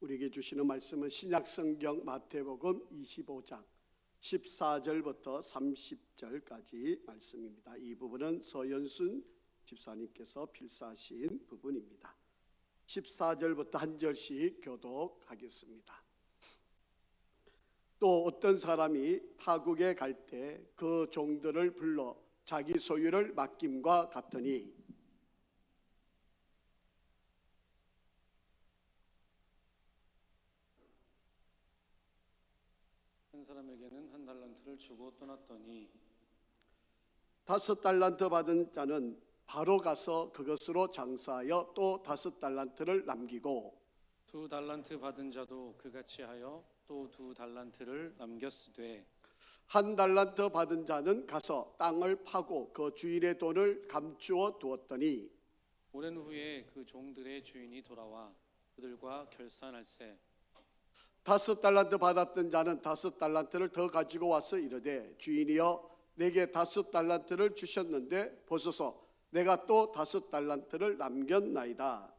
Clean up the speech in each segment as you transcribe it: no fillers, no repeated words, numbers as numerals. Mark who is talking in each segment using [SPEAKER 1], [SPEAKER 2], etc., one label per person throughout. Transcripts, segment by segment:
[SPEAKER 1] 우리에게 주시는 말씀은 신약성경 마태복음 25장 14절부터 30절까지 말씀입니다. 이 부분은 서연순 집사님께서 필사하신 부분입니다. 14절부터 한 절씩 교독하겠습니다. 또 어떤 사람이 타국에 갈 때 그 종들을 불러 자기 소유를 맡김과 같더니
[SPEAKER 2] 한 사람에게는 한 달란트를 주고 떠났더니
[SPEAKER 1] 5달란트 받은 자는 바로 가서 그것으로 장사하여 또 5달란트를 남기고
[SPEAKER 2] 2달란트 받은 자도 그같이 하여 또 2달란트를 남겼으되
[SPEAKER 1] 1달란트 받은 자는 가서 땅을 파고 그 주인의 돈을 감추어 두었더니
[SPEAKER 2] 오랜 후에 그 종들의 주인이 돌아와 그들과 결산할세
[SPEAKER 1] 5달란트 받았던 자는 5달란트를 더 가지고 와서 이르되 주인이여 내게 5달란트를 주셨는데 보소서 내가 또 5달란트를 남겼나이다.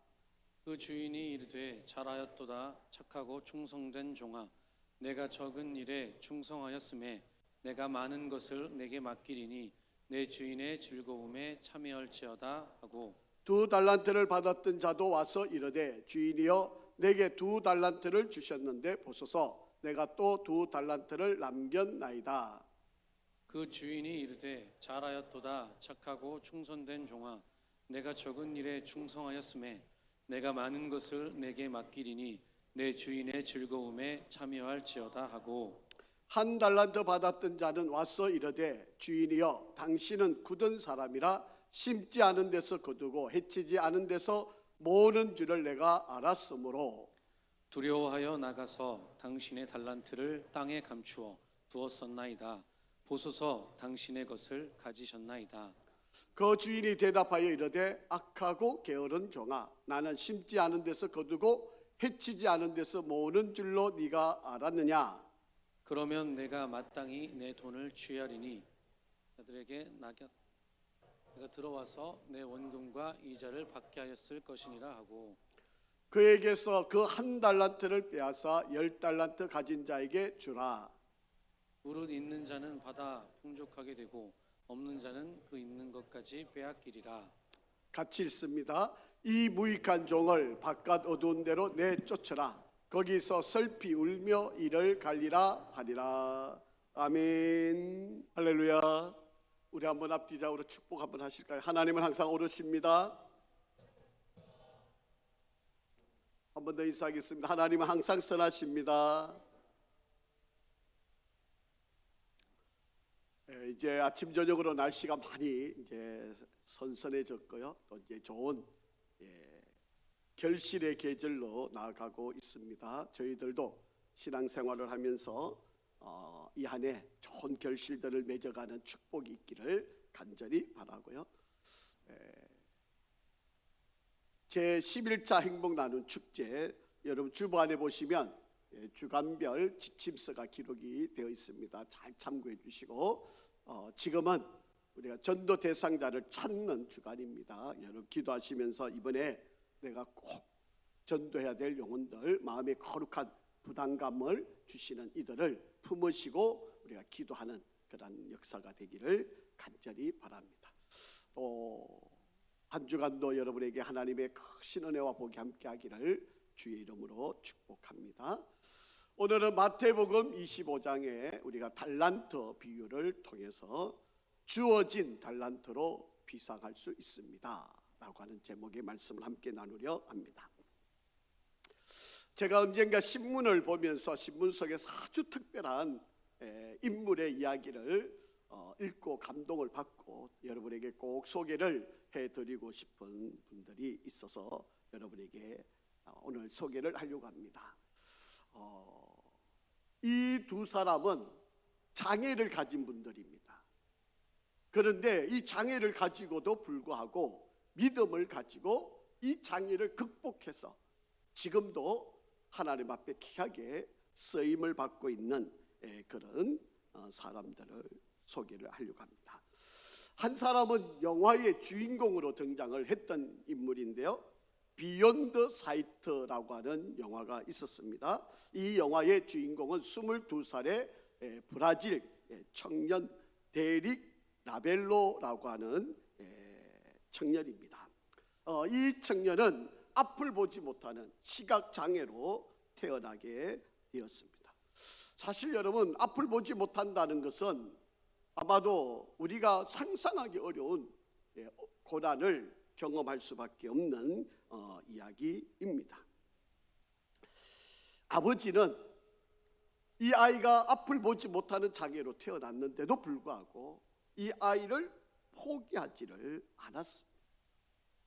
[SPEAKER 2] 그 주인이 이르되 잘하였도다 착하고 충성된 종아 내가 적은 일에 충성하였음에 내가 많은 것을 내게 맡기리니 내 주인의 즐거움에 참여할지어다 하고
[SPEAKER 1] 2달란트를 받았던 자도 와서 이르되 주인이여 내게 2달란트를 주셨는데 보소서 내가 또 2달란트를 남겼나이다.
[SPEAKER 2] 그 주인이 이르되 잘하였도다 착하고 충성된 종아 내가 적은 일에 충성하였음에 내가 많은 것을 내게 맡기리니 내 주인의 즐거움에 참여할지어다 하고
[SPEAKER 1] 1달란트 받았던 자는 와서 이르되 주인이여 당신은 굳은 사람이라 심지 않은 데서 거두고 해치지 않은 데서 모으는 줄을 내가 알았으므로
[SPEAKER 2] 두려워하여 나가서 당신의 달란트를 땅에 감추어 두었었나이다 보소서 당신의 것을 가지셨나이다.
[SPEAKER 1] 그 주인이 대답하여 이르되 악하고 게으른 종아 나는 심지 않은 데서 거두고 해치지 않은 데서 모으는 줄로 네가 알았느냐.
[SPEAKER 2] 그러면 내가 마땅히 내 돈을 취하리니 그들에게 내가 들어와서 내 원금과 이자를 받게 하였을 것이니라 하고
[SPEAKER 1] 그에게서 그 1달란트를 빼앗아 10달란트 가진 자에게 주라.
[SPEAKER 2] 무릇 있는 자는 받아 풍족하게 되고 없는 자는 그 있는 것까지 빼앗기리라.
[SPEAKER 1] 같이 읽습니다. 이 무익한 종을 바깥 어두운 데로 내쫓으라. 거기서 슬피 울며 이를 갈리라 하리라. 아멘. 할렐루야. 우리 한번 앞뒤자으로 축복 한번 하실까요? 하나님은 항상 오르십니다. 한 번 더 인사하겠습니다. 하나님은 항상 선하십니다. 이제 아침 저녁으로 날씨가 많이 이제 선선해졌고요. 또 이제 좋은 결실의 계절로 나아가고 있습니다. 저희들도 신앙생활을 하면서 이 한 해 좋은 결실들을 맺어가는 축복이 있기를 간절히 바라고요. 제 11차 행복 나눔 축제 여러분 주보안에 보시면 주간별 지침서가 기록이 되어 있습니다. 잘 참고해 주시고 지금은 우리가 전도 대상자를 찾는 주간입니다. 여러분 기도하시면서 이번에 내가 꼭 전도해야 될 영혼들 마음에 거룩한 부담감을 주시는 이들을 품으시고 우리가 기도하는 그런 역사가 되기를 간절히 바랍니다. 또 한 주간도 여러분에게 하나님의 크신 은혜와 복이 함께 하기를 주의 이름으로 축복합니다. 오늘은 마태복음 25장에 우리가 달란트 비유를 통해서 주어진 달란트로 비상할 수 있습니다 라고 하는 제목의 말씀을 함께 나누려 합니다. 제가 언젠가 신문을 보면서 신문 속에서 아주 특별한 인물의 이야기를 읽고 감동을 받고 여러분에게 꼭 소개를 해드리고 싶은 분들이 있어서 여러분에게 오늘 소개를 하려고 합니다. 이 두 사람은 장애를 가진 분들입니다. 그런데 이 장애를 가지고도 불구하고 믿음을 가지고 이 장애를 극복해서 지금도 하나님 앞에 귀하게 쓰임을 받고 있는 그런 사람들을 소개를 하려고 합니다. 한 사람은 영화의 주인공으로 등장을 했던 인물인데요, 비욘드 사이트라고 하는 영화가 있었습니다. 이 영화의 주인공은 22살의 브라질 청년 데릭 라벨로라고 하는 청년입니다. 이 청년은 앞을 보지 못하는 시각장애로 태어나게 되었습니다. 사실 여러분, 앞을 보지 못한다는 것은 아마도 우리가 상상하기 어려운 고난을 경험할 수밖에 없는 이야기입니다. 아버지는 이 아이가 앞을 보지 못하는 장애로 태어났는데도 불구하고 이 아이를 포기하지를 않았습니다.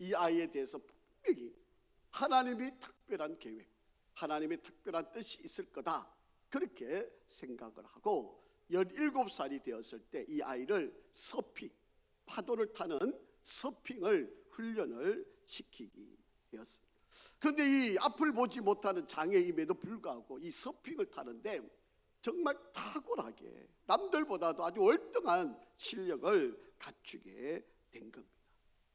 [SPEAKER 1] 이 아이에 대해서 분명히 하나님이 특별한 계획, 하나님의 특별한 뜻이 있을 거다, 그렇게 생각을 하고 17살이 되었을 때 이 아이를 서핑, 파도를 타는 서핑을 훈련을 시키게 되었습니다. 그런데 이 앞을 보지 못하는 장애임에도 불구하고 이 서핑을 타는데 정말 탁월하게 남들보다도 아주 월등한 실력을 갖추게 된 겁니다.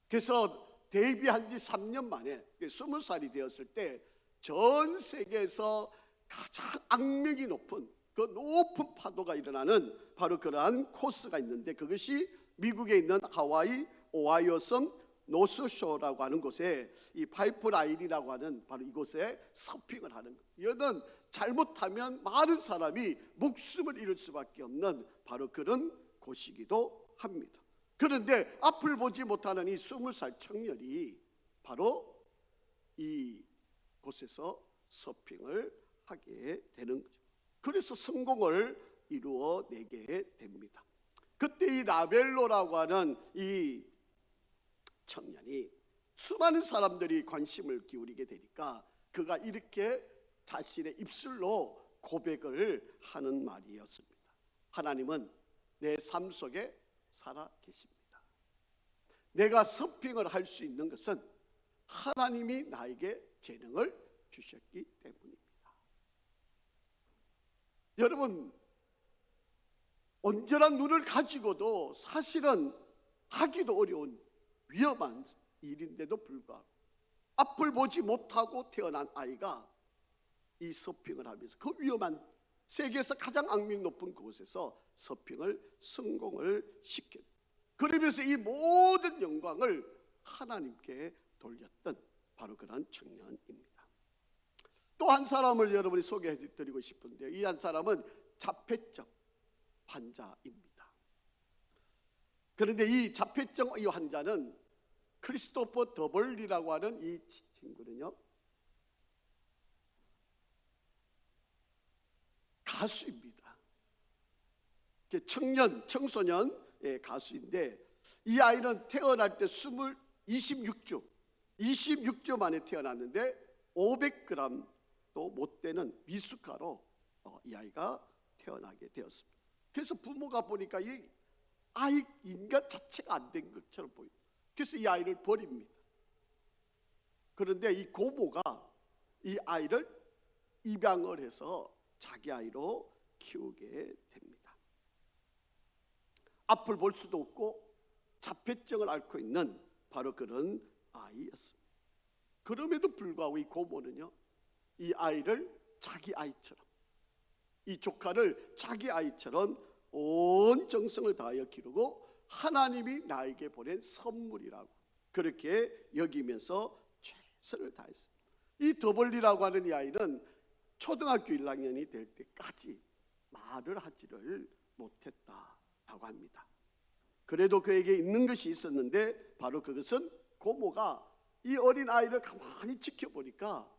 [SPEAKER 1] 그래서 데뷔한 지 3년 만에 20살이 되었을 때 전 세계에서 가장 악명이 높은 그 높은 파도가 일어나는 바로 그러한 코스가 있는데, 그것이 미국에 있는 하와이 오하이오 섬 노스쇼라고 하는 곳에 이 파이프라인이라고 하는 바로 이곳에 서핑을 하는 거예요. 이거는 잘못하면 많은 사람이 목숨을 잃을 수밖에 없는 바로 그런 곳이기도 합니다. 그런데 앞을 보지 못하는 이 20살 청년이 바로 이 곳에서 서핑을 하게 되는 거죠. 그래서 성공을 이루어내게 됩니다. 그때 이 라벨로라고 하는 이 청년이 수많은 사람들이 관심을 기울이게 되니까 그가 이렇게 자신의 입술로 고백을 하는 말이었습니다. 하나님은 내 삶 속에 살아 계십니다. 내가 서핑을 할 수 있는 것은 하나님이 나에게 재능을 주셨기 때문입니다. 여러분, 온전한 눈을 가지고도 사실은 하기도 어려운 위험한 일인데도 불구하고 앞을 보지 못하고 태어난 아이가 이 서핑을 하면서 그 위험한 세계에서 가장 악명 높은 곳에서 서핑을 성공을 시켰다. 그러면서 이 모든 영광을 하나님께 돌렸던 바로 그런 청년입니다. 또 한 사람을 여러분이 소개해드리고 싶은데요, 이 한 사람은 자폐증 환자입니다. 그런데 이 자폐증 이 환자는 크리스토퍼 더벌리라고 하는 이 친구는요, 가수입니다. 청소년 가수인데 이 아이는 태어날 때 26주 만에 태어났는데 500g도 못 되는 미숙아로 이 아이가 태어나게 되었습니다. 그래서 부모가 보니까 이 아이 인간 자체가 안 된 것처럼 보입니다. 그래서 이 아이를 버립니다. 그런데 이 고모가 이 아이를 입양을 해서 자기 아이로 키우게 됩니다. 앞을 볼 수도 없고 자폐증을 앓고 있는 바로 그런 아이였습니다. 그럼에도 불구하고 이 고모는요, 이 아이를 자기 아이처럼, 이 조카를 자기 아이처럼 온 정성을 다하여 기르고 하나님이 나에게 보낸 선물이라고 그렇게 여기면서 최선을 다했습니다. 이 더벌리라고 하는 이 아이는 초등학교 1학년이 될 때까지 말을 하지를 못했다라고 합니다. 그래도 그에게 있는 것이 있었는데 바로 그것은 고모가 이 어린 아이를 가만히 지켜보니까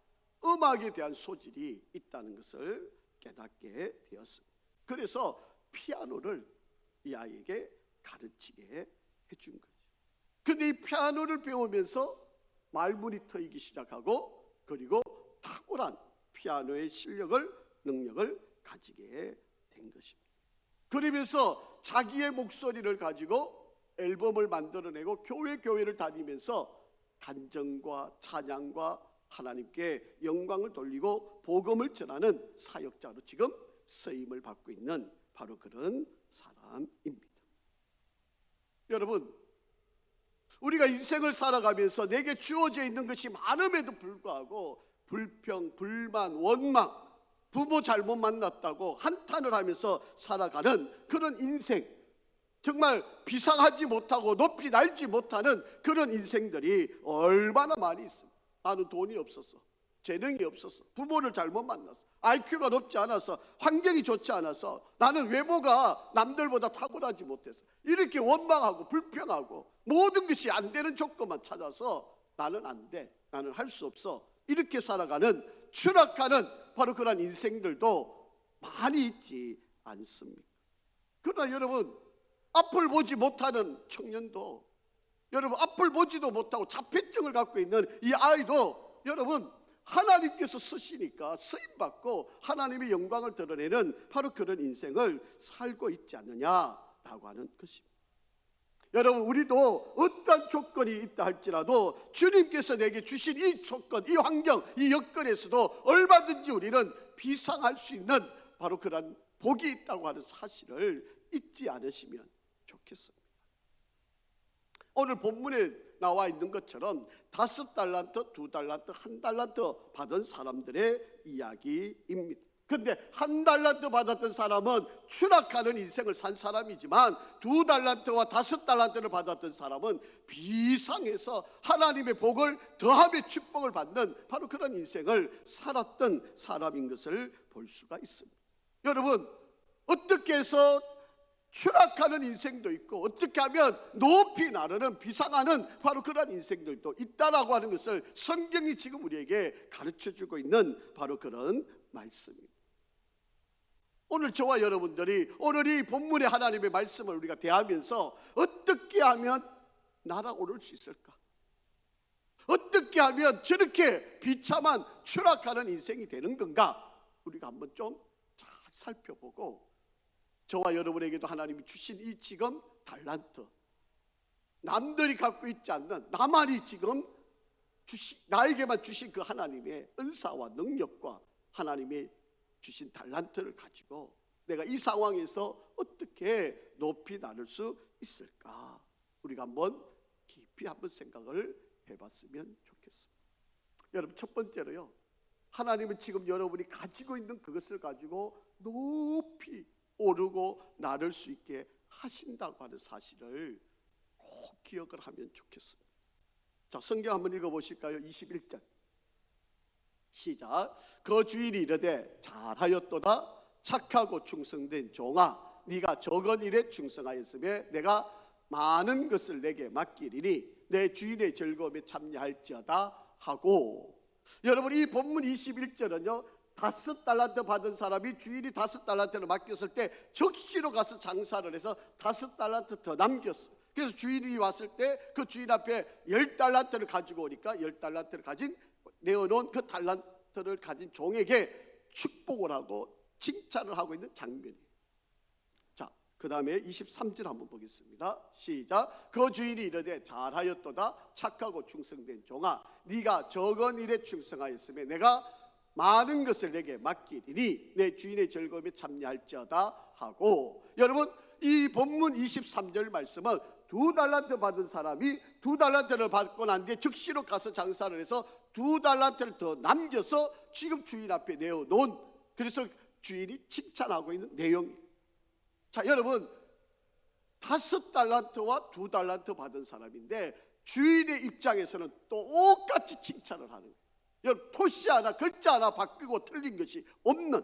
[SPEAKER 1] 음악에 대한 소질이 있다는 것을 깨닫게 되었습니다. 그래서 피아노를 이 아이에게 가르치게 해준 거죠. 근데 이 피아노를 배우면서 말문이 트이기 시작하고 그리고 탁월한 피아노의 능력을 가지게 된 것입니다. 그러면서 자기의 목소리를 가지고 앨범을 만들어내고 교회를 다니면서 간증과 찬양과 하나님께 영광을 돌리고 복음을 전하는 사역자로 지금 쓰임을 받고 있는 바로 그런 사람입니다. 여러분, 우리가 인생을 살아가면서 내게 주어져 있는 것이 많음에도 불구하고 불평, 불만, 원망, 부모 잘못 만났다고 한탄을 하면서 살아가는 그런 인생, 정말 비상하지 못하고 높이 날지 못하는 그런 인생들이 얼마나 많이 있습니다. 나는 돈이 없었어, 재능이 없었어, 부모를 잘못 만났어, IQ가 높지 않아서, 환경이 좋지 않아서, 나는 외모가 남들보다 탁월하지 못해서, 이렇게 원망하고 불평하고 모든 것이 안 되는 조건만 찾아서 나는 안 돼, 나는 할 수 없어, 이렇게 살아가는, 추락하는 바로 그런 인생들도 많이 있지 않습니까? 그러나 여러분, 앞을 보지 못하는 청년도, 여러분 앞을 보지도 못하고 자폐증을 갖고 있는 이 아이도 여러분 하나님께서 쓰시니까 쓰임받고 하나님의 영광을 드러내는 바로 그런 인생을 살고 있지 않느냐라고 하는 것입니다. 여러분, 우리도 어떤 조건이 있다 할지라도 주님께서 내게 주신 이 조건, 이 환경, 이 여건에서도 얼마든지 우리는 비상할 수 있는 바로 그런 복이 있다고 하는 사실을 잊지 않으시면 좋겠습니다. 오늘 본문에 나와 있는 것처럼 5달란트, 2달란트, 1달란트 받은 사람들의 이야기입니다. 그런데 1달란트 받았던 사람은 추락하는 인생을 산 사람이지만 2달란트와 5달란트를 받았던 사람은 비상해서 하나님의 복을 더함의 축복을 받는 바로 그런 인생을 살았던 사람인 것을 볼 수가 있습니다. 여러분, 어떻게 해서 추락하는 인생도 있고 어떻게 하면 높이 나르는 비상하는 바로 그런 인생들도 있다라고 하는 것을 성경이 지금 우리에게 가르쳐주고 있는 바로 그런 말씀입니다. 오늘 저와 여러분들이 오늘 이 본문의 하나님의 말씀을 우리가 대하면서 어떻게 하면 날아오를 수 있을까? 어떻게 하면 저렇게 비참한 추락하는 인생이 되는 건가? 우리가 한번 좀 잘 살펴보고, 저와 여러분에게도 하나님이 주신 이 지금 달란트, 남들이 갖고 있지 않는, 나만이 지금 나에게만 주신 그 하나님의 은사와 능력과 하나님의 주신 달란트를 가지고 내가 이 상황에서 어떻게 높이 나를 수 있을까? 우리가 한번 깊이 한번 생각을 해봤으면 좋겠습니다. 여러분, 첫 번째로요, 하나님은 지금 여러분이 가지고 있는 그것을 가지고 높이 오르고 나를 수 있게 하신다고 하는 사실을 꼭 기억을 하면 좋겠습니다. 자, 성경 한번 읽어보실까요? 21절 시작. 그 주인이 이르되 잘하였도다 착하고 충성된 종아, 네가 적은 일에 충성하였으며 내가 많은 것을 내게 맡기리니 내 주인의 즐거움에 참여할지어다 하고. 여러분, 이 본문 21절은요 5달란트 받은 사람이 주인이 5달란트를 맡겼을 때 적시로 가서 장사를 해서 5달란트 더 남겼어. 그래서 주인이 왔을 때 그 주인 앞에 10달란트를 가지고 오니까 10달란트를 가진, 내어놓은 그 달란트를 가진 종에게 축복을 하고 칭찬을 하고 있는 장면이에요. 자, 그 다음에 23절 한번 보겠습니다. 시작. 그 주인이 이르되 잘하였도다 착하고 충성된 종아, 네가 적은 일에 충성하였으며 내가 많은 것을 내게 맡기리니 내 주인의 즐거움에 참여할지어다 하고. 여러분, 이 본문 23절 말씀은 2달란트 받은 사람이 2달란트를 받고 난 뒤에 즉시로 가서 장사를 해서 2달란트를 더 남겨서 지금 주인 앞에 내어놓은, 그래서 주인이 칭찬하고 있는 내용이에요. 자, 여러분, 5달란트와 2달란트 받은 사람인데 주인의 입장에서는 똑같이 칭찬을 하는 거예요. 여러분, 토시 하나 글자 하나 바뀌고 틀린 것이 없는,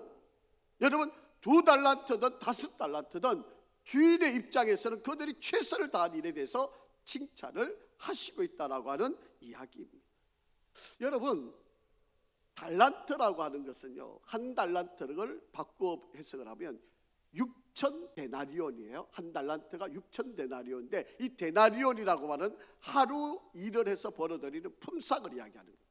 [SPEAKER 1] 여러분 2달란트든 5달란트든 주인의 입장에서는 그들이 최선을 다한 일에 대해서 칭찬을 하시고 있다라고 하는 이야기입니다. 여러분, 달란트라고 하는 것은요, 한 달란트를 바꾸어 해석을 하면 6,000데나리온이에요. 한 달란트가 6,000데나리온인데 이 데나리온이라고 하는 하루 일을 해서 벌어들이는 품삯을 이야기하는 거예요.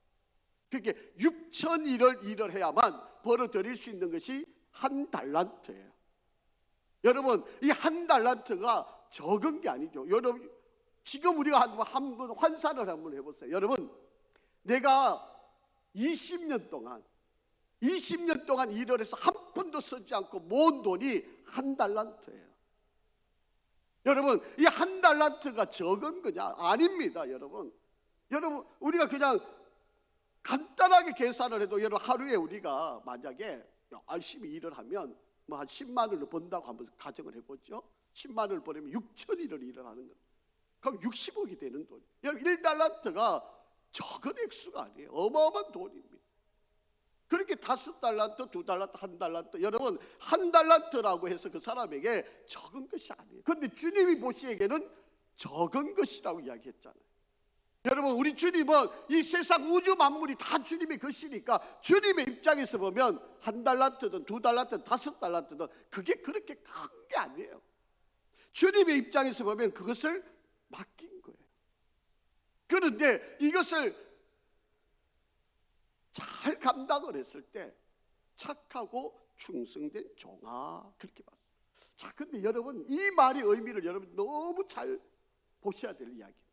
[SPEAKER 1] 그게 6,000일을 일을 해야만 벌어들일 수 있는 것이 한 달란트예요. 여러분, 이 한 달란트가 적은 게 아니죠. 여러분, 지금 우리가 한번 환산을 한번 해보세요. 여러분, 내가 20년 동안 일을 해서 한 푼도 쓰지 않고 모은 돈이 한 달란트예요. 여러분, 이 한 달란트가 적은 거냐? 아닙니다, 여러분. 여러분, 우리가 그냥 간단하게 계산을 해도 여러분 하루에 우리가 만약에 열심히 일을 하면 뭐 한 10만 원을 번다고 한번 가정을 해보죠. 10만 원을 벌면 6천일을 일을 하는 거예요. 그럼 60억이 되는 돈. 여러분 1달란트가 적은 액수가 아니에요. 어마어마한 돈입니다. 그렇게 5달란트, 2달란트, 1달란트, 여러분 1달란트라고 해서 그 사람에게 적은 것이 아니에요. 그런데 주님이 보시기에는 적은 것이라고 이야기했잖아요. 여러분, 우리 주님은 이 세상 우주 만물이 다 주님의 것이니까 주님의 입장에서 보면 1달란트든 2달란트든 5달란트든 그게 그렇게 큰 게 아니에요. 주님의 입장에서 보면 그것을 맡긴 거예요. 그런데 이것을 잘 감당을 했을 때 착하고 충성된 종아, 그렇게 말합니다. 자, 근데 여러분 이 말의 의미를 여러분 너무 잘 보셔야 될 이야기예요.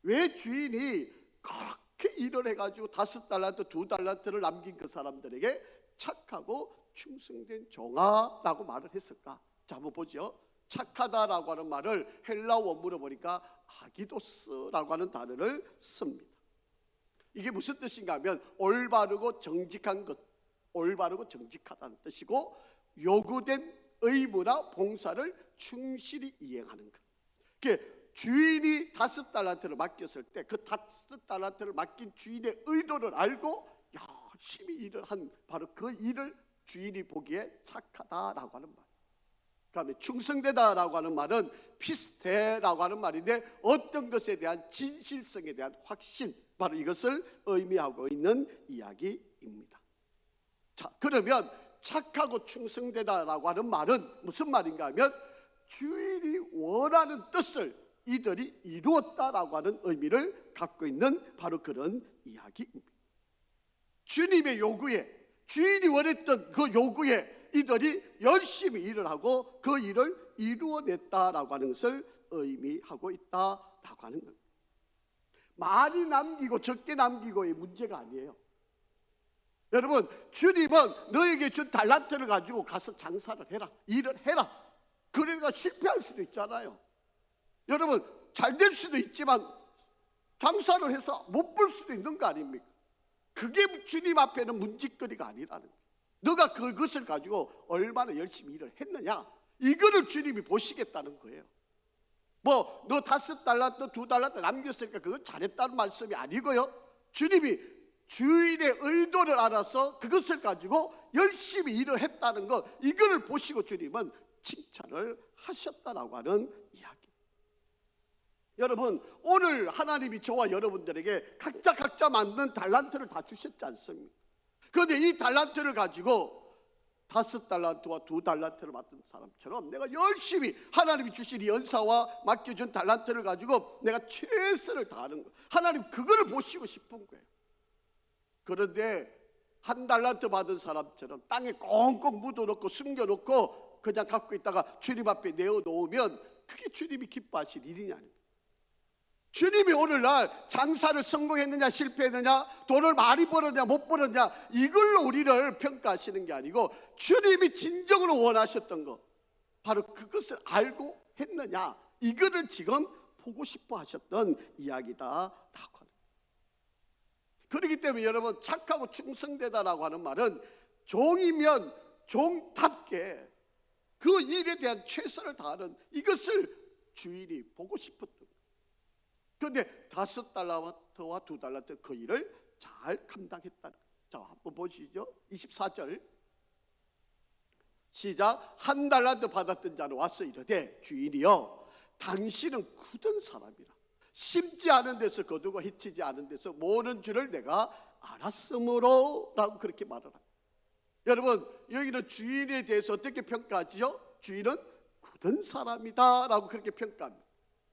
[SPEAKER 1] 왜 주인이 그렇게 일을 해가지고 5달란트, 2달란트를 남긴 그 사람들에게 착하고 충성된 종아라고 말을 했을까? 자, 한번 보죠. 착하다라고 하는 말을 헬라 원문으로 보니까 아기도스라고 하는 단어를 씁니다. 이게 무슨 뜻인가 하면 올바르고 정직한 것, 올바르고 정직하다는 뜻이고 요구된 의무나 봉사를 충실히 이행하는 것. 그게 주인이 5달란트를 맡겼을 때 그 5달란트를 맡긴 주인의 의도를 알고 열심히 일을 한 바로 그 일을 주인이 보기에 착하다라고 하는 말. 그다음에 충성되다라고 하는 말은 피스테라고 하는 말인데 어떤 것에 대한 진실성에 대한 확신, 바로 이것을 의미하고 있는 이야기입니다. 자, 그러면 착하고 충성되다라고 하는 말은 무슨 말인가 하면 주인이 원하는 뜻을 이들이 이루었다라고 하는 의미를 갖고 있는 바로 그런 이야기입니다. 주님의 요구에, 주인이 원했던 그 요구에 이들이 열심히 일을 하고 그 일을 이루어냈다라고 하는 것을 의미하고 있다라고 하는 겁니다. 많이 남기고 적게 남기고의 문제가 아니에요. 여러분, 주님은 너에게 준 달란트를 가지고 가서 장사를 해라, 일을 해라. 그러니까 실패할 수도 있잖아요. 여러분, 잘 될 수도 있지만 장사를 해서 못 벌 수도 있는 거 아닙니까? 그게 주님 앞에는 문짓거리가 아니라는 거예요. 너가 그것을 가지고 얼마나 열심히 일을 했느냐, 이거를 주님이 보시겠다는 거예요. 뭐 너 5달란트, 2달란트 남겼으니까 그건 잘했다는 말씀이 아니고요, 주님이 주인의 의도를 알아서 그것을 가지고 열심히 일을 했다는 것, 이거를 보시고 주님은 칭찬을 하셨다라고 하는 이야기. 여러분, 오늘 하나님이 저와 여러분들에게 각자 맞는 달란트를 다 주셨지 않습니까? 그런데 이 달란트를 가지고 5달란트와 2달란트를 맡은 사람처럼 내가 열심히 하나님이 주신 이 연사와 맡겨준 달란트를 가지고 내가 최선을 다하는 거예요. 하나님 그거를 보시고 싶은 거예요. 그런데 1달란트 받은 사람처럼 땅에 꽁꽁 묻어놓고 숨겨놓고 그냥 갖고 있다가 주님 앞에 내어놓으면 그게 주님이 기뻐하실 일이냐. 주님이 오늘날 장사를 성공했느냐 실패했느냐, 돈을 많이 벌었냐 못 벌었냐, 이걸로 우리를 평가하시는 게 아니고 주님이 진정으로 원하셨던 것, 바로 그것을 알고 했느냐, 이거를 지금 보고 싶어 하셨던 이야기다라고 하는. 그렇기 때문에 여러분, 착하고 충성되다라고 하는 말은 종이면 종답게 그 일에 대한 최선을 다하는, 이것을 주인이 보고 싶었던 거예요. 그런데 5달란트와 2달란트 그 일을 잘 감당했다는. 자, 한번 보시죠. 24절 시작. 1달란트 받았던 자는 와서 이르되 주인이여, 당신은 굳은 사람이라 심지 않은 데서 거두고 해치지 않은 데서 모으는 줄을 내가 알았으므로 라고 그렇게 말을 합니다. 여러분, 여기는 주인에 대해서 어떻게 평가하지요? 주인은 굳은 사람이다 라고 그렇게 평가합니다.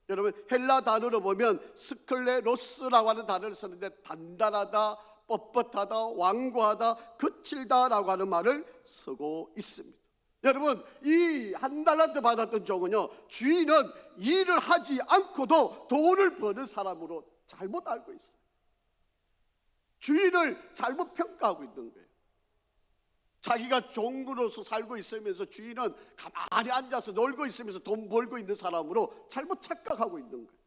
[SPEAKER 1] 여러분, 헬라 단어로 보면 스클레로스라고 하는 단어를 쓰는데 단단하다, 뻣뻣하다, 완고하다, 거칠다라고 하는 말을 쓰고 있습니다. 여러분, 이 1달란트 받았던 종은요, 주인은 일을 하지 않고도 돈을 버는 사람으로 잘못 알고 있어요. 주인을 잘못 평가하고 있는 거예요. 자기가 종으로서 살고 있으면서 주인은 가만히 앉아서 놀고 있으면서 돈 벌고 있는 사람으로 잘못 착각하고 있는 거예요.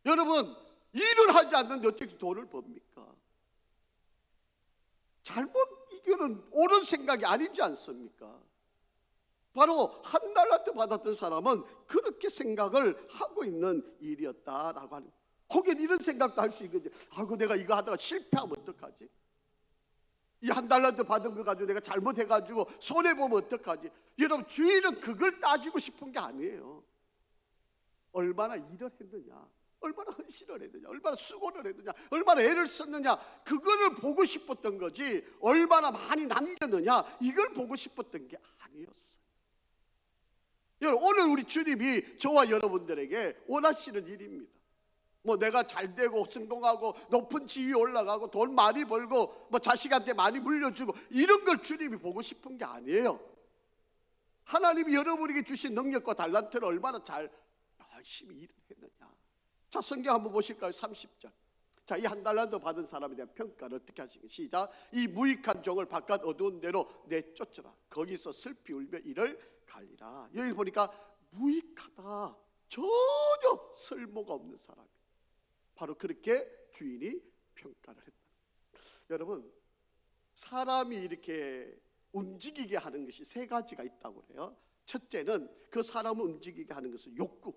[SPEAKER 1] 여러분, 일을 하지 않는데 어떻게 돈을 법니까? 잘못, 이거는 옳은 생각이 아니지 않습니까? 바로 한 달란트 받았던 사람은 그렇게 생각을 하고 있는 일이었다라고 하는 거예요. 혹은 이런 생각도 할 수 있거든요. 아이고, 내가 이거 하다가 실패하면 어떡하지? 이 한 달란트 받은 거 가지고 내가 잘못해가지고 손해보면 어떡하지? 여러분, 주인은 그걸 따지고 싶은 게 아니에요. 얼마나 일을 했느냐, 얼마나 헌신을 했느냐, 얼마나 수고를 했느냐, 얼마나 애를 썼느냐, 그거를 보고 싶었던 거지, 얼마나 많이 남겼느냐, 이걸 보고 싶었던 게 아니었어요. 여러분, 오늘 우리 주님이 저와 여러분들에게 원하시는 일입니다. 뭐 내가 잘 되고 성공하고 높은 지위에 올라가고 돈 많이 벌고 뭐 자식한테 많이 물려주고 이런 걸 주님이 보고 싶은 게 아니에요. 하나님이 여러분에게 주신 능력과 달란트를 얼마나 잘 열심히 일을 했느냐. 자, 성경 한번 보실까요? 30절. 자, 이 한 달란트 받은 사람에 대한 평가를 어떻게 하시겠어요? 시작. 이 무익한 종을 바깥 어두운 데로 내쫓으라. 거기서 슬피 울며 이를 갈리라. 여기 보니까 무익하다, 전혀 쓸모가 없는 사람이, 바로 그렇게 주인이 평가를 했다. 여러분, 사람이 이렇게 움직이게 하는 것이 세 가지가 있다고 그래요. 첫째는 그 사람을 움직이게 하는 것은 욕구.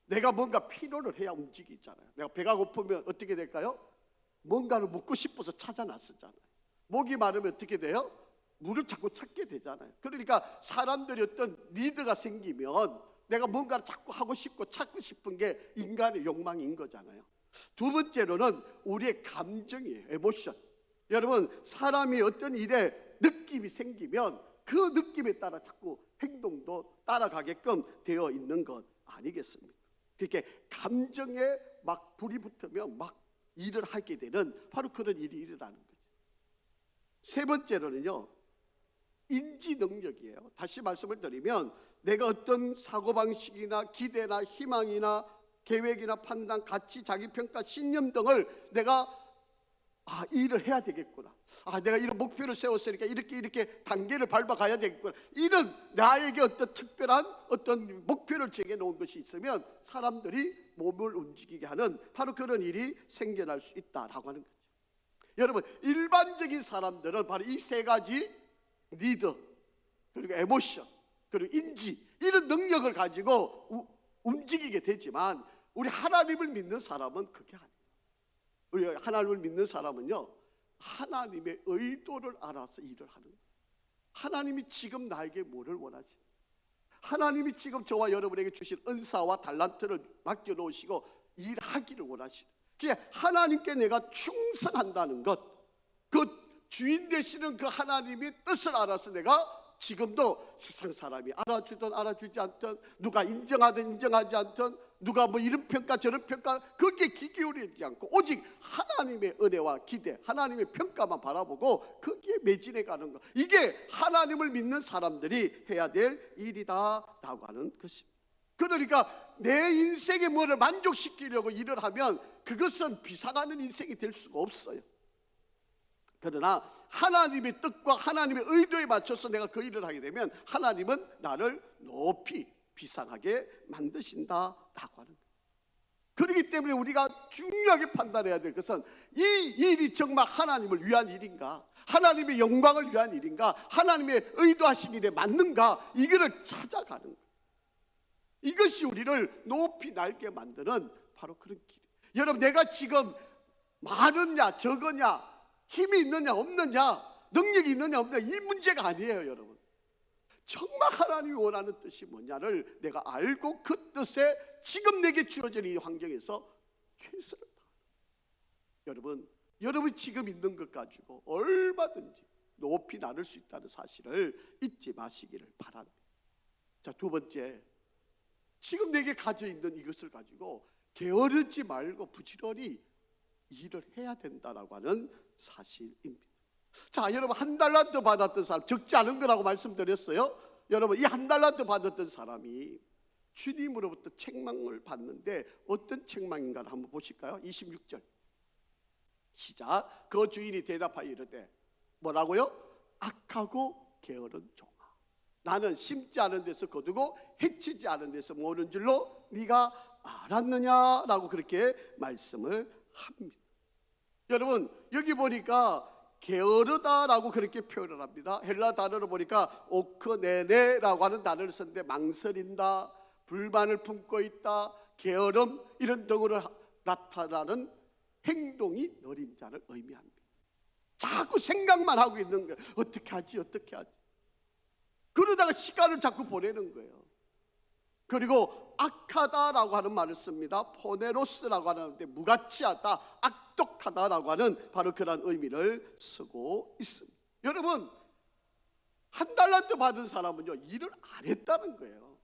[SPEAKER 1] 내가 뭔가 필요를 해야 움직이잖아요. 내가 배가 고프면 어떻게 될까요? 뭔가를 먹고 싶어서 찾아 나서잖아요. 목이 마르면 어떻게 돼요? 물을 자꾸 찾게 되잖아요. 그러니까 사람들이 어떤 니드가 생기면 내가 뭔가를 자꾸 하고 싶고 찾고 싶은 게 인간의 욕망인 거잖아요. 두 번째로는 우리의 감정이에요. 에모션. 여러분, 사람이 어떤 일에 느낌이 생기면 그 느낌에 따라 자꾸 행동도 따라가게끔 되어 있는 것 아니겠습니까? 그렇게 감정에 막 불이 붙으면 막 일을 하게 되는 바로 그런 일이 일어나는 거죠. 세 번째로는요, 인지 능력이에요. 다시 말씀을 드리면 내가 어떤 사고방식이나 기대나 희망이나 계획이나 판단, 가치, 자기평가, 신념 등을 내가 일을 해야 되겠구나, 내가 이런 목표를 세웠으니까 이렇게 단계를 밟아가야 되겠구나, 이런 나에게 어떤 특별한 어떤 목표를 정해놓은 것이 있으면 사람들이 몸을 움직이게 하는 바로 그런 일이 생겨날 수 있다라고 하는 거죠. 여러분, 일반적인 사람들은 바로 이 세 가지 리더, 그리고 에모션, 그리고 인지, 이런 능력을 가지고 움직이게 되지만 우리 하나님을 믿는 사람은 그게 아니에요. 우리 하나님을 믿는 사람은요, 하나님의 의도를 알아서 일을 하는 거예요. 하나님이 지금 나에게 뭐를 원하시는, 하나님이 지금 저와 여러분에게 주신 은사와 달란트를 맡겨놓으시고 일하기를 원하시는, 그게 하나님께 내가 충성한다는 것, 그 주인 되시는 그 하나님의 뜻을 알아서 내가 지금도 세상 사람이 알아주든 알아주지 않든, 누가 인정하든 인정하지 않든, 누가 뭐 이런 평가 저런 평가, 거기에 귀 기울이지 않고 오직 하나님의 은혜와 기대, 하나님의 평가만 바라보고 거기에 매진해 가는 것, 이게 하나님을 믿는 사람들이 해야 될 일이다 라고 하는 것입니다. 그러니까 내 인생의 뭐를 만족시키려고 일을 하면 그것은 비상하는 인생이 될 수가 없어요. 그러나 하나님의 뜻과 하나님의 의도에 맞춰서 내가 그 일을 하게 되면 하나님은 나를 높이 비상하게 만드신다라고 하는 거예요. 그렇기 때문에 우리가 중요하게 판단해야 될 것은 이 일이 정말 하나님을 위한 일인가, 하나님의 영광을 위한 일인가, 하나님의 의도하신 일에 맞는가, 이거를 찾아가는 거예요. 이것이 우리를 높이 날게 만드는 바로 그런 길이에요. 여러분, 내가 지금 많으냐 적으냐, 힘이 있느냐 없느냐, 능력이 있느냐 없느냐, 이 문제가 아니에요. 여러분, 정말 하나님이 원하는 뜻이 뭐냐를 내가 알고 그 뜻에 지금 내게 주어진 이 환경에서 최선을 다하는, 여러분 지금 있는 것 가지고 얼마든지 높이 나를 수 있다는 사실을 잊지 마시기를 바랍니다. 자, 두 번째, 지금 내게 가져 있는 이것을 가지고 게으르지 말고 부지런히 일을 해야 된다라고 하는 사실입니다. 자, 여러분, 한 달란트 받았던 사람, 적지 않은 거라고 말씀드렸어요. 여러분, 이 한 달란트 받았던 사람이 주님으로부터 책망을 받는데 어떤 책망인가를 한번 보실까요? 26절 시작. 그 주인이 대답하여 이르되, 뭐라고요? 악하고 게으른 종아, 나는 심지 않은 데서 거두고 해치지 않은 데서 모으는 줄로 네가 알았느냐라고 그렇게 말씀을 합니다. 여러분, 여기 보니까 게으르다라고 그렇게 표현을 합니다. 헬라 단어로 보니까 오크네네라고 하는 단어를 썼는데, 망설인다, 불만을 품고 있다, 게으름, 이런 등으로 나타나는 행동이 느린 자를 의미합니다. 자꾸 생각만 하고 있는 거예요. 어떻게 하지, 어떻게 하지. 그러다가 시간을 자꾸 보내는 거예요. 그리고 악하다라고 하는 말을 씁니다. 포네로스라고 하는데, 무가치하다, 악독하다라고 하는 바로 그런 의미를 쓰고 있습니다. 여러분, 한 달란트 받은 사람은요, 일을 안 했다는 거예요.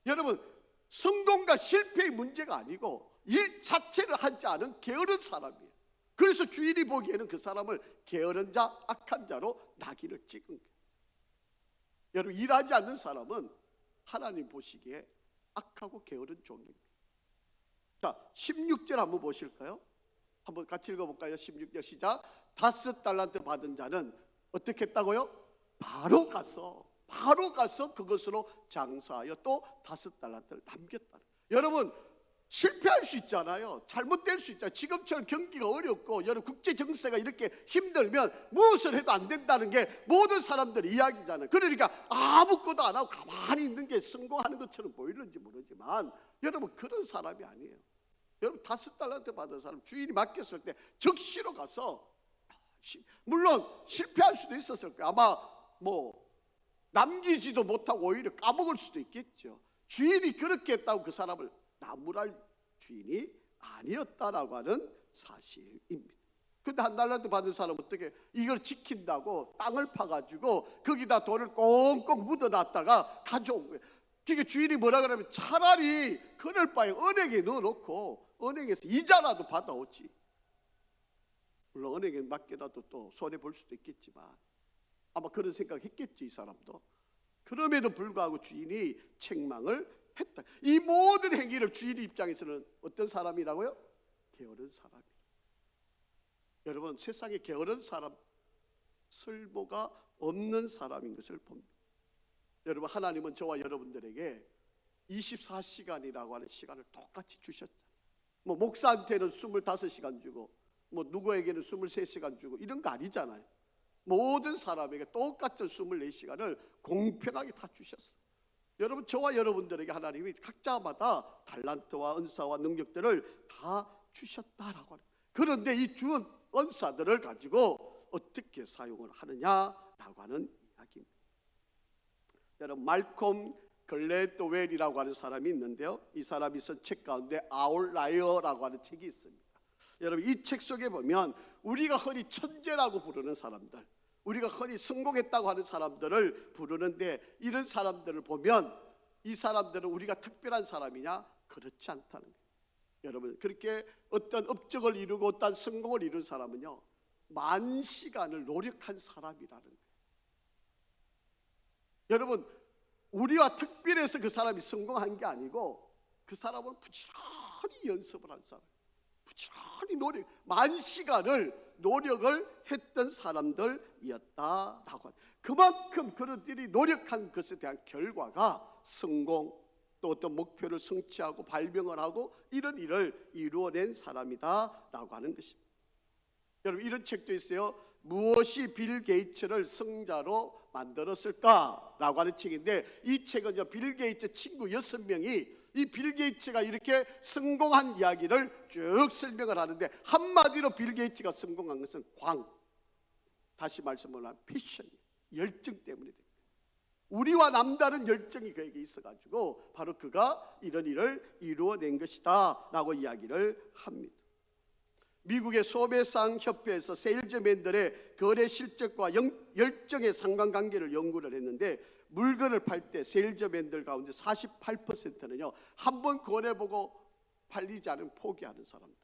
[SPEAKER 1] 여러분, 성공과 실패의 문제가 아니고 일 자체를 하지 않은 게으른 사람이에요. 그래서 주인이 보기에는 그 사람을 게으른 자, 악한 자로 낙인을 찍은 거예요. 여러분, 일하지 않는 사람은 하나님 보시기에 악하고 게으른 종입니다. 자, 16절 한번 보실까요? 한번 같이 읽어볼까요? 16절 시작. 5달란트 받은 자는 어떻게 했다고요? 바로 가서 그것으로 장사하여 또 5달란트를 남겼다. 여러분, 실패할 수 있잖아요. 잘못될 수 있잖아요. 지금처럼 경기가 어렵고 여러분 국제 정세가 이렇게 힘들면 무엇을 해도 안 된다는 게 모든 사람들의 이야기잖아요. 그러니까 아무것도 안 하고 가만히 있는 게 성공하는 것처럼 보이는지 모르지만, 여러분 그런 사람이 아니에요. 여러분 5달란트 받은 사람, 주인이 맡겼을 때 적시로 가서, 물론 실패할 수도 있었을 거예요. 아마 남기지도 못하고 오히려 까먹을 수도 있겠죠. 주인이 그렇게 했다고 그 사람을 나무랄 주인이 아니었다라고 하는 사실입니다. 근데 1달란트 받은 사람은 어떻게 이걸 지킨다고 땅을 파가지고 거기다 돈을 꽁꽁 묻어놨다가 가져온 거예요. 그게 주인이 뭐라 그러면, 차라리 그럴 바에 은행에 넣어놓고 은행에서 이자라도 받아오지. 물론 은행에 맡겨놔도 또 손해볼 수도 있겠지만 아마 그런 생각했겠지, 이 사람도. 그럼에도 불구하고 주인이 책망을 했다. 이 모든 행위를 주인 입장에서는 어떤 사람이라고요? 게으른 사람이. 여러분, 세상에 게으른 사람, 쓸모가 없는 사람인 것을 봅니다. 여러분, 하나님은 저와 여러분들에게 24시간이라고 하는 시간을 똑같이 주셨죠. 목사한테는 25시간 주고 누구에게는 23시간 주고 이런 거 아니잖아요. 모든 사람에게 똑같은 24시간을 공평하게 다 주셨어요. 여러분, 저와 여러분들에게 하나님이 각자마다 달란트와 은사와 능력들을 다 주셨다라고 하는. 그런데 이 주은 은사들을 가지고 어떻게 사용을 하느냐라고 하는 이야기입니다. 여러분, 말콤 글래드웰이라고 하는 사람이 있는데요, 이 사람이 쓴 책 가운데 아웃라이어라고 하는 책이 있습니다. 여러분, 이 책 속에 보면 우리가 흔히 천재라고 부르는 사람들, 우리가 흔히 성공했다고 하는 사람들을 부르는데, 이런 사람들을 보면 이 사람들은 우리가 특별한 사람이냐? 그렇지 않다는 거예요. 여러분, 그렇게 어떤 업적을 이루고 어떤 성공을 이룬 사람은요, 만 시간을 노력한 사람이라는 거예요. 여러분, 우리와 특별해서 그 사람이 성공한 게 아니고 그 사람은 부지런히 연습을 한 사람, 부지런히 노력, 만 시간을 노력을 했던 사람들이었다라고 합니다. 그만큼 그들이 노력한 것에 대한 결과가 성공, 또 어떤 목표를 성취하고 발명을 하고 이런 일을 이루어낸 사람이다라고 하는 것입니다. 여러분, 이런 책도 있어요. 무엇이 빌 게이츠를 성자로 만들었을까라고 하는 책인데, 이 책은요, 빌 게이츠 친구 6명이 이 빌 게이츠가 이렇게 성공한 이야기를 쭉 설명을 하는데, 한마디로 빌 게이츠가 성공한 것은 다시 말씀을 하면 패션, 열정 때문에 됩니다. 우리와 남다른 열정이 그에게 있어가지고 바로 그가 이런 일을 이루어낸 것이다 라고 이야기를 합니다. 미국의 소매상 협회에서 세일즈맨들의 거래 실적과 열정의 상관관계를 연구를 했는데, 물건을 팔 때 세일즈맨들 가운데 48%는요 한 번 권해보고 팔리지 않으면 포기하는 사람들,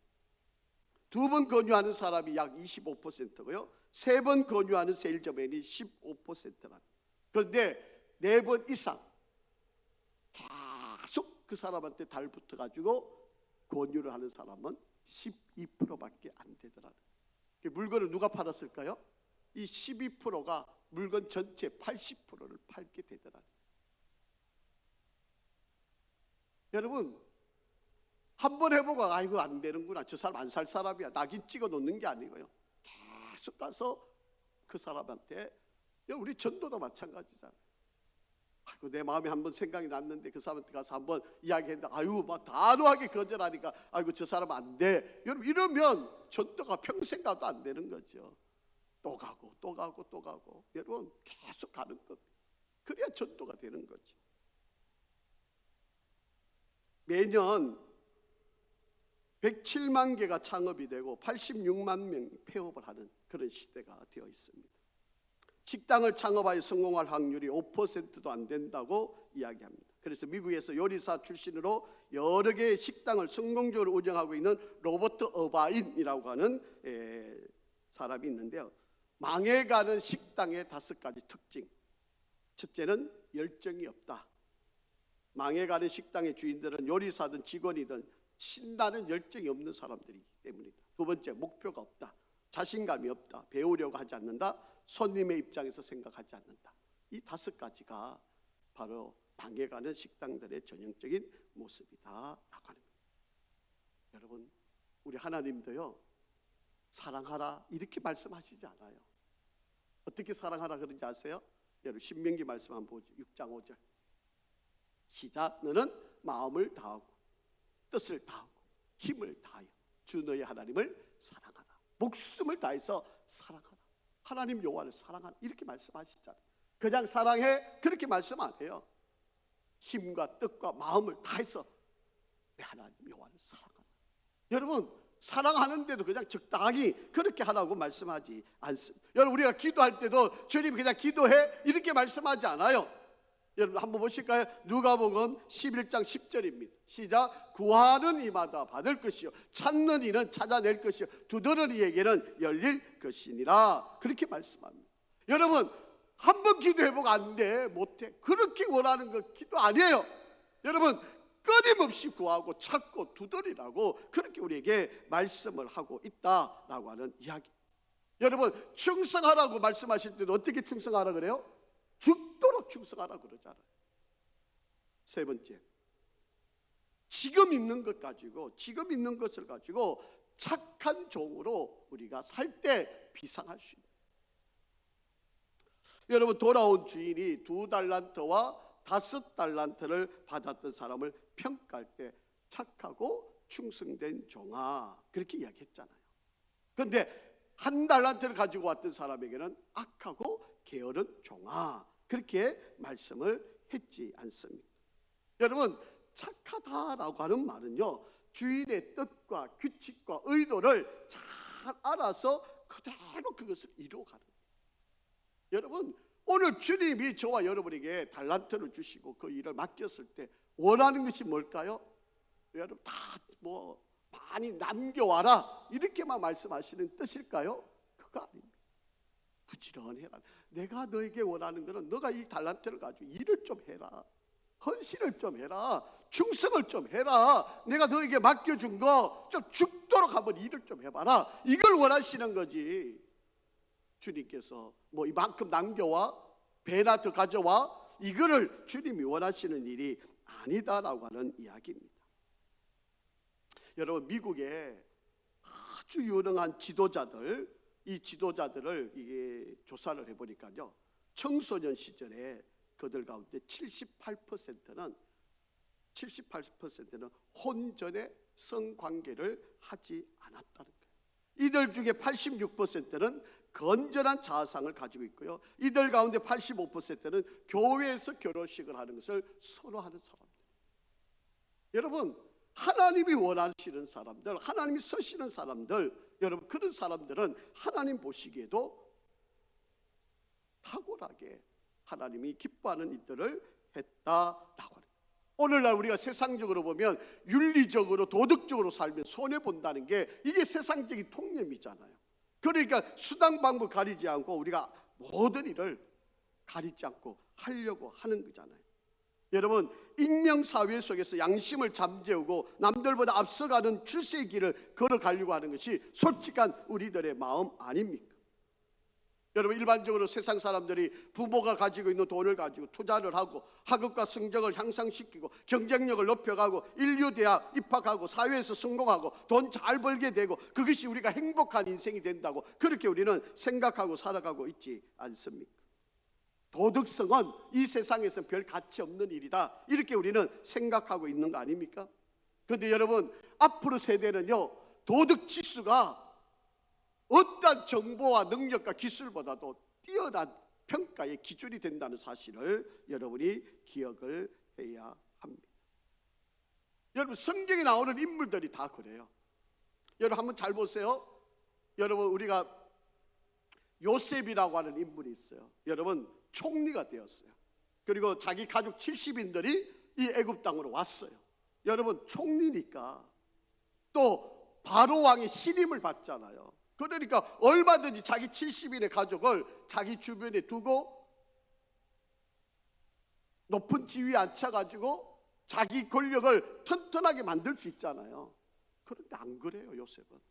[SPEAKER 1] 2번 권유하는 사람이 약 25%고요 3번 권유하는 세일즈맨이 15%랍니다. 그런데 4번 이상 계속 그 사람한테 달붙어가지고 권유를 하는 사람은 12%밖에 안 되더라고요. 물건을 누가 팔았을까요? 이 12%가 물건 전체 80%를 팔게 되더라. 여러분, 한번 해보고 아이고 안 되는구나, 저 사람 안 살 사람이야, 낙인 찍어 놓는 게 아니고요, 계속 가서 그 사람한테, 우리 전도도 마찬가지잖아요. 아이고 내 마음에 한번 생각이 났는데 그 사람한테 가서 한번 이야기했는데 아유 막 단호하게 거절하니까 아이고 저 사람 안 돼. 여러분, 이러면 전도가 평생 가도 안 되는 거죠. 또 가고 또 가고 또 가고, 여러분 계속 가는 겁니다. 그래야 전도가 되는 거죠. 매년 107만 개가 창업이 되고 86만 명이 폐업을 하는 그런 시대가 되어 있습니다. 식당을 창업하여 성공할 확률이 5%도 안 된다고 이야기합니다. 그래서 미국에서 요리사 출신으로 여러 개의 식당을 성공적으로 운영하고 있는 로버트 어바인이라고 하는 사람이 있는데요, 망해가는 식당의 5가지 특징. 첫째는 열정이 없다. 망해가는 식당의 주인들은 요리사든 직원이든 신나는 열정이 없는 사람들이기 때문이다. 두 번째, 목표가 없다. 자신감이 없다. 배우려고 하지 않는다. 손님의 입장에서 생각하지 않는다. 이 5가지가 바로 망해가는 식당들의 전형적인 모습이다라고 하는 겁니다. 여러분, 우리 하나님도요, 사랑하라 이렇게 말씀하시지 않아요. 어떻게 사랑하라 그런지 아세요? 여러분, 신명기 말씀 한번 보죠. 6장 5절 시작. 너는 마음을 다하고 뜻을 다하고 힘을 다하여 주 너의 하나님을 사랑하라. 목숨을 다해서 사랑하라. 하나님 여호와를 사랑하라 이렇게 말씀하시잖아요. 그냥 사랑해 그렇게 말씀 안 해요. 힘과 뜻과 마음을 다해서 내 하나님 여호와를 사랑하라. 여러분, 사랑하는데도 그냥 적당히 그렇게 하라고 말씀하지 않습니다. 여러분, 우리가 기도할 때도 주님 그냥 기도해 이렇게 말씀하지 않아요. 여러분 한번 보실까요? 누가복음 11장 10절입니다. 시작. 구하는 이마다 받을 것이요 찾는 이는 찾아낼 것이요 두드리는 이에게는 열릴 것이니라. 그렇게 말씀합니다. 여러분, 한번 기도해보고 안 돼, 못해, 그렇게 원하는 거 기도 아니에요. 여러분, 끊임없이 구하고 찾고 두드리라고 그렇게 우리에게 말씀을 하고 있다라고 하는 이야기. 여러분, 충성하라고 말씀하실 때도 어떻게 충성하라 그래요? 죽도록 충성하라 그러잖아요. 세 번째, 지금 있는 것 가지고, 지금 있는 것을 가지고 착한 종으로 우리가 살 때 비상할 수 있는. 여러분, 돌아온 주인이 2달란트와 5달란트를 받았던 사람을 평가할 때 착하고 충성된 종아 그렇게 이야기했잖아요. 그런데 1달란트를 가지고 왔던 사람에게는 악하고 게으른 종아 그렇게 말씀을 했지 않습니까? 여러분, 착하다라고 하는 말은요, 주인의 뜻과 규칙과 의도를 잘 알아서 그대로 그것을 이루어가는 거예요. 여러분, 오늘 주님이 저와 여러분에게 달란트를 주시고 그 일을 맡겼을 때 원하는 것이 뭘까요? 여러분, 다 많이 남겨와라 이렇게만 말씀하시는 뜻일까요? 그거 아닙니다. 부지런해라. 내가 너에게 원하는 것은 너가 이 달란트를 가지고 일을 좀 해라. 헌신을 좀 해라. 충성을 좀 해라. 내가 너에게 맡겨준 거 좀 죽도록 한번 일을 좀 해봐라. 이걸 원하시는 거지. 주님께서 이만큼 남겨와 배나 더 가져와 이거를 주님이 원하시는 일이 아니다라고 하는 이야기입니다. 여러분, 미국에 아주 유능한 지도자들, 이 지도자들을 이게 조사를 해보니까요, 청소년 시절에 그들 가운데 78%는 혼전의 성관계를 하지 않았다는 거예요. 이들 중에 86%는 건전한 자아상을 가지고 있고요, 이들 가운데 85%는 교회에서 결혼식을 하는 것을 선호하는 사람들. 여러분, 하나님이 원하시는 사람들, 하나님이 서시는 사람들, 여러분 그런 사람들은 하나님 보시기에도 탁월하게 하나님이 기뻐하는 일들을 했다라고 합니다. 오늘날 우리가 세상적으로 보면 윤리적으로 도덕적으로 살면 손해본다는 게 이게 세상적인 통념이잖아요. 그러니까 수단 방법 가리지 않고 우리가 모든 일을 가리지 않고 하려고 하는 거잖아요. 여러분, 익명사회 속에서 양심을 잠재우고 남들보다 앞서가는 출세의 길을 걸어가려고 하는 것이 솔직한 우리들의 마음 아닙니까? 여러분, 일반적으로 세상 사람들이 부모가 가지고 있는 돈을 가지고 투자를 하고 학업과 성적을 향상시키고 경쟁력을 높여가고 인류대학 입학하고 사회에서 성공하고 돈 잘 벌게 되고 그것이 우리가 행복한 인생이 된다고 그렇게 우리는 생각하고 살아가고 있지 않습니까? 도덕성은 이 세상에서 별 가치 없는 일이다, 이렇게 우리는 생각하고 있는 거 아닙니까? 그런데 여러분, 앞으로 세대는요, 도덕 지수가 어떠한 정보와 능력과 기술보다도 뛰어난 평가의 기준이 된다는 사실을 여러분이 기억을 해야 합니다. 여러분, 성경에 나오는 인물들이 다 그래요. 여러분 한번 잘 보세요. 여러분, 우리가 요셉이라고 하는 인물이 있어요. 여러분, 총리가 되었어요. 그리고 자기 가족 70인들이 이 애굽 땅으로 왔어요. 여러분, 총리니까 또 바로 왕의 신임을 받잖아요. 그러니까 얼마든지 자기 70인의 가족을 자기 주변에 두고 높은 지위에 앉혀가지고 자기 권력을 튼튼하게 만들 수 있잖아요. 그런데 안 그래요, 요셉은.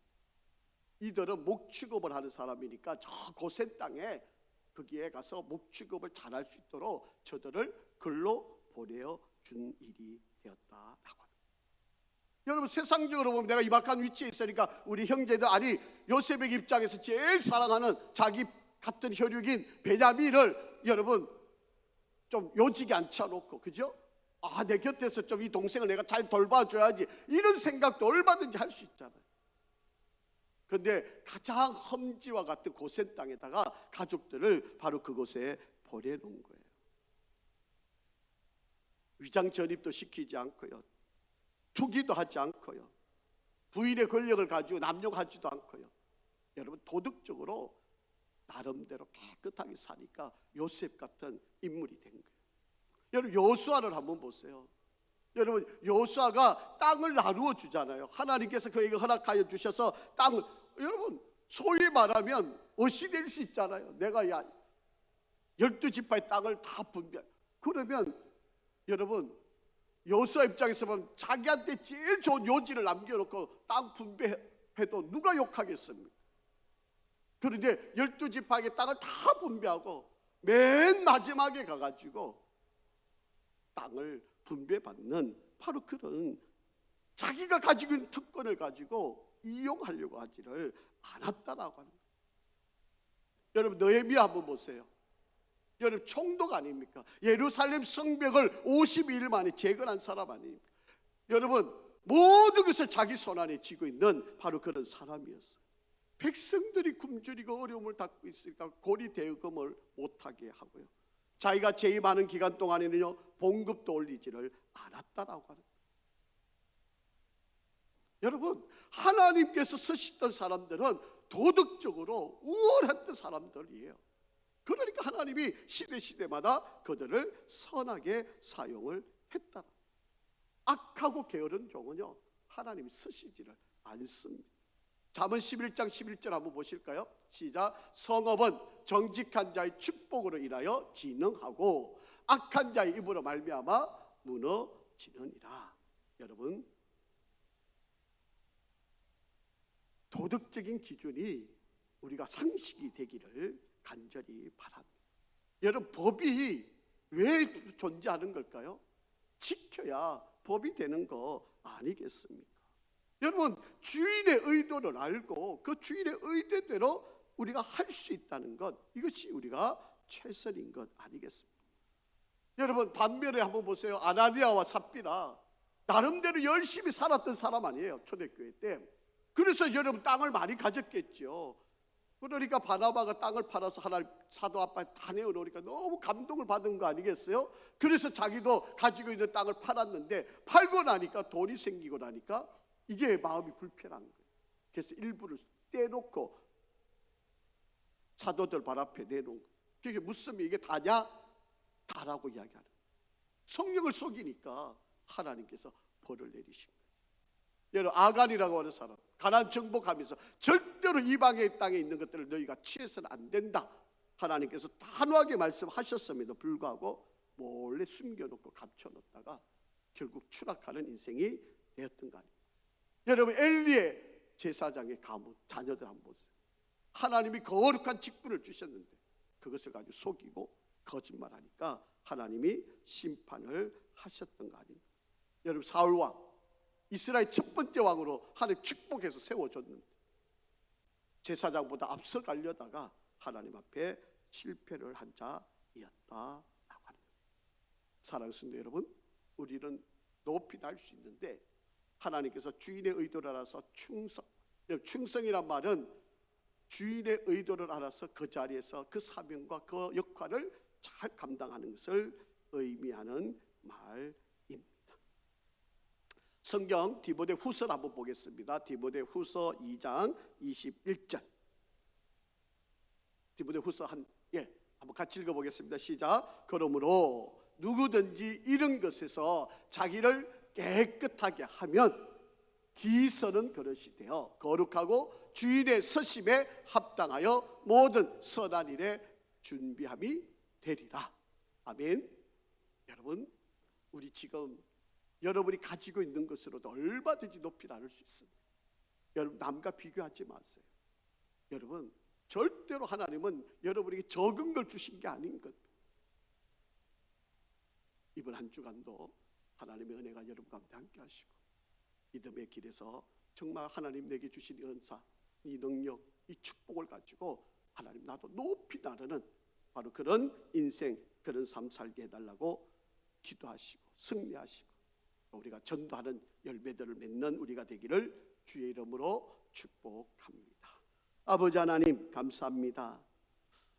[SPEAKER 1] 이들은 목축업을 하는 사람이니까 저 고센 땅에 거기에 가서 목축업을 잘할 수 있도록 저들을 글로 보내준 일이 되었다라고 합니다. 여러분, 세상적으로 보면 내가 이박한 위치에 있으니까 우리 형제들, 아니 요셉의 입장에서 제일 사랑하는 자기 같은 혈육인 베냐민을 여러분 좀 요직에 앉혀놓고, 그죠? 아, 내 곁에서 좀 이 동생을 내가 잘 돌봐줘야지, 이런 생각도 얼마든지 할 수 있잖아요. 그런데 가장 험지와 같은 고센 땅에다가 가족들을 바로 그곳에 보내놓은 거예요. 위장 전입도 시키지 않고요, 투기도 하지 않고요, 부인의 권력을 가지고 남용하지도 않고요. 여러분, 도덕적으로 나름대로 깨끗하게 사니까 요셉 같은 인물이 된 거예요. 여러분, 여호수아를 한번 보세요. 여러분, 여호수아가 땅을 나누어 주잖아요. 하나님께서 그에게 허락하여 주셔서 땅을, 여러분 소위 말하면 어시 될 수 있잖아요. 내가 12지파의 땅을 다 분배, 그러면 여러분 여호수아 입장에서 보면 자기한테 제일 좋은 요지를 남겨놓고 땅 분배해도 누가 욕하겠습니까? 그런데 12지파에게 땅을 다 분배하고 맨 마지막에 가가지고 땅을 분배받는 바로 그런 자기가 가지고 있는 특권을 가지고 이용하려고 하지를 않았다라고 합니다. 여러분, 느헤미야 한번 보세요. 여러분, 총독 아닙니까? 예루살렘 성벽을 52일 만에 재건한 사람 아닙니까? 여러분, 모든 것을 자기 손안에 쥐고 있는 바로 그런 사람이었어요. 백성들이 굶주리고 어려움을 겪고 있으니까 고리 대금을 못하게 하고요, 자기가 재임하는 기간 동안에는요 봉급도 올리지를 않았다라고 하는 거예요. 여러분, 하나님께서 쓰시던 사람들은 도덕적으로 우월했던 사람들이에요. 그러니까 하나님이 시대마다 그들을 선하게 사용을 했다. 악하고 게으른 종은요 하나님이 쓰시지를 않습니다. 잠언 11장 11절 한번 보실까요? 시작. 성업은 정직한 자의 축복으로 인하여 진흥하고 악한 자의 입으로 말미암아 무너지느니라. 여러분, 도덕적인 기준이 우리가 상식이 되기를 간절히 바랍니다. 여러분, 법이 왜 존재하는 걸까요? 지켜야 법이 되는 거 아니겠습니까? 여러분, 주인의 의도를 알고 그 주인의 의도대로 우리가 할 수 있다는 것, 이것이 우리가 최선인 것 아니겠습니까? 여러분, 반면에 한번 보세요. 아나니아와 삽비라, 나름대로 열심히 살았던 사람 아니에요, 초대교회 때. 그래서 여러분 땅을 많이 가졌겠죠. 그러니까 바나바가 땅을 팔아서 하나님 사도 아빠에 다 내어놓으니까 너무 감동을 받은 거 아니겠어요? 그래서 자기도 가지고 있는 땅을 팔았는데, 팔고 나니까 돈이 생기고 나니까 이게 마음이 불편한 거예요. 그래서 일부를 떼놓고 사도들 발 앞에 내놓은 거예요. 그게 무슨 이게 다냐? 다라고 이야기하는 거예요. 성령을 속이니까 하나님께서 벌을 내리신 거예요. 여러분, 아간이라고 하는 사람, 가나안 정복하면서 절대로 이방의 땅에 있는 것들을 너희가 취해서는 안 된다, 하나님께서 단호하게 말씀하셨음에도 불구하고 몰래 숨겨놓고 감춰놓다가 결국 추락하는 인생이 되었던 거 아닙니까? 여러분, 엘리의 제사장의 가문 자녀들 한번 보세요. 하나님이 거룩한 직분을 주셨는데 그것을 가지고 속이고 거짓말하니까 하나님이 심판을 하셨던 거 아닙니까? 여러분, 사울 왕, 이스라엘 첫 번째 왕으로 하나님 축복해서 세워줬는데 제사장보다 앞서 가려다가 하나님 앞에 실패를 한 자이었다라고 합니다. 사랑하는 성도 여러분, 우리는 높이 날 수 있는데 하나님께서 주인의 의도를 알아서 충성이란 말은 주인의 의도를 알아서 그 자리에서 그 사명과 그 역할을 잘 감당하는 것을 의미하는 말입니다. 성경 디모데후서를 한번 보겠습니다. 디모데후서 2장 21절. 디모데후서 한번 같이 읽어보겠습니다. 시작. 그러므로 누구든지 이런 것에서 자기를 깨끗하게 하면 기선은 그릇이 되어 거룩하고 주인의 서심에 합당하여 모든 선한 일에 준비함이 되리라. 아멘. 여러분, 우리 지금 여러분이 가지고 있는 것으로도 얼마든지 높이 나를 수 있습니다. 여러분, 남과 비교하지 마세요. 여러분, 절대로 하나님은 여러분에게 적은 걸 주신 게 아닌 것. 이번 한 주간도 하나님의 은혜가 여러분 가운데 함께 하시고 믿음의 길에서 정말 하나님 내게 주신 은사, 이 능력, 이 축복을 가지고 하나님 나도 높이 나르는 바로 그런 인생, 그런 삶 살게 해달라고 기도하시고 승리하시고 우리가 전도하는 열매들을 맺는 우리가 되기를 주의 이름으로 축복합니다. 아버지 하나님, 감사합니다.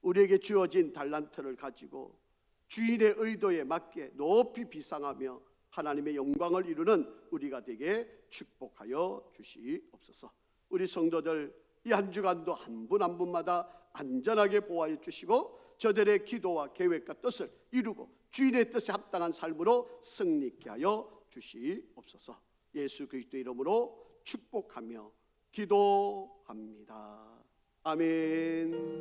[SPEAKER 1] 우리에게 주어진 달란트를 가지고 주인의 의도에 맞게 높이 비상하며 하나님의 영광을 이루는 우리가 되게 축복하여 주시옵소서. 우리 성도들 이 한 주간도 한 분 한 분마다 안전하게 보호해 주시고 저들의 기도와 계획과 뜻을 이루고 주인의 뜻에 합당한 삶으로 승리케 하여 주시옵소서. 예수 그리스도의 이름으로 축복하며 기도합니다. 아멘.